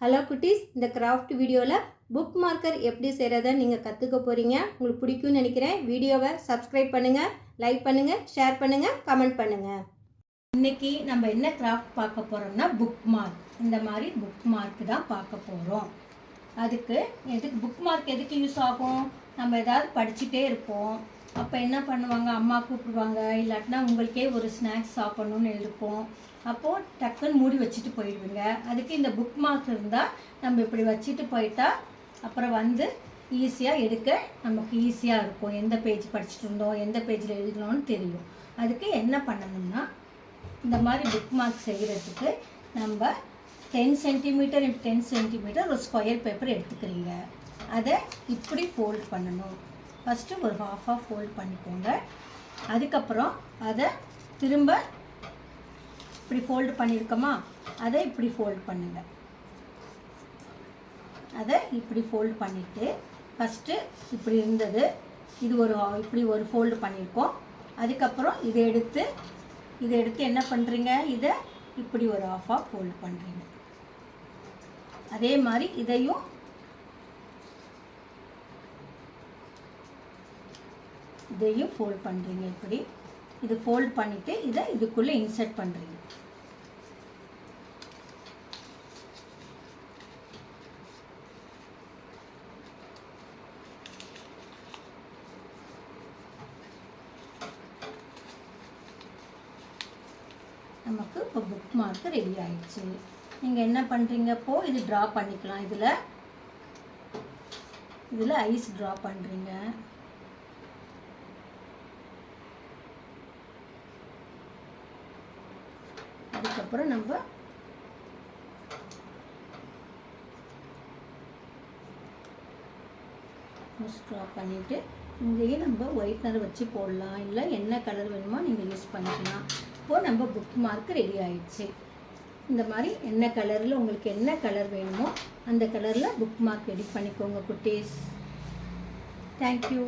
Hello குட்டீஸ், இந்த craft வீடியோவில் புக் மார்க்கர் எப்படி செய்கிறத நீங்கள் கற்றுக்க போகிறீங்க. உங்களுக்கு பிடிக்கும்னு நினைக்கிறேன். வீடியோவை சப்ஸ்கிரைப் பண்ணுங்கள், லைக் பண்ணுங்கள், ஷேர் பண்ணுங்கள், கமெண்ட் பண்ணுங்கள். இன்றைக்கி நம்ம என்ன கிராஃப்ட் பார்க்க போகிறோம்னா புக் மார்க். இந்த மாதிரி புக் மார்க் தான் பார்க்க போகிறோம். அதுக்கு புக் மார்க் எதுக்கு யூஸ் ஆகும்? நம்ம ஏதாவது படிச்சுட்டே இருப்போம். அப்போ என்ன பண்ணுவாங்க, அம்மா கூப்பிடுவாங்க, இல்லாட்டினா உங்களுக்கே ஒரு ஸ்நாக்ஸ் சாப்பிட்ணுன்னு இருப்போம். அப்போது டக்குன்னு மூடி வச்சுட்டு போயிடுவீங்க. அதுக்கு இந்த புக் மார்க் இருந்தால் நம்ம இப்படி வச்சுட்டு போயிட்டா அப்புறம் ஈஸியாக எடுக்க நமக்கு ஈஸியாக இருக்கும். எந்த பேஜ் படிச்சுட்டு இருந்தோம், எந்த பேஜில் எழுதணும்னு தெரியும். அதுக்கு என்ன பண்ணணும்னா, இந்த மாதிரி புக் மார்க் செய்கிறதுக்கு நம்ம 10 சென்டிமீட்டர் x 10 சென்டிமீட்டர் ஒரு ஸ்கொயர் பேப்பர் எடுத்துக்கிறீங்க. அதை இப்படி ஃபோல்ட் பண்ணணும். ஃபஸ்ட்டு ஒரு ஹாஃபாக ஃபோல்ட் பண்ணிக்கோங்க. அதுக்கப்புறம் அதை திரும்ப இப்படி ஃபோல்டு பண்ணியிருக்கோமா, அதை இப்படி ஃபோல்ட் பண்ணுங்கள். அதை இப்படி ஃபோல்டு பண்ணிவிட்டு ஃபஸ்ட்டு இப்படி இருந்தது, இது இப்படி ஒரு ஃபோல்டு பண்ணியிருக்கோம். அதுக்கப்புறம் இதை எடுத்து என்ன பண்ணுறீங்க, இதை இப்படி ஒரு ஹாஃபாக ஃபோல்டு பண்ணுறீங்க. அதே மாதிரி இதையும் ஃபோல்ட் பண்ணுறீங்க. இப்படி இது ஃபோல்ட் பண்ணிவிட்டு இதை இதுக்குள்ளே இன்சர்ட் பண்ணுறீங்க. நமக்கு இப்போ புக் மார்க் ரெடி ஆயிடுச்சு. நீங்கள் என்ன பண்ணுறீங்க, இப்போது இது ட்ரா பண்ணிக்கலாம். இதில் ஐஸ் ட்ரா பண்ணுறீங்க. அதுக்கப்புறம் நம்ம ட்ரா பண்ணிவிட்டு இங்கேயே நம்ம ஒயிட்னர் வச்சு போடலாம், இல்லை என்ன கலர் வேணுமோ நீங்கள் யூஸ் பண்ணிக்கலாம். இப்போது நம்ம புக் மார்க் ரெடி ஆயிடுச்சு. இந்த மாதிரி என்ன கலரில் உங்களுக்கு என்ன கலர் வேணுமோ அந்த கலரில் புக் மார்க் ரெடி பண்ணிக்கோங்க குட்டீஸ். தேங்க்யூ.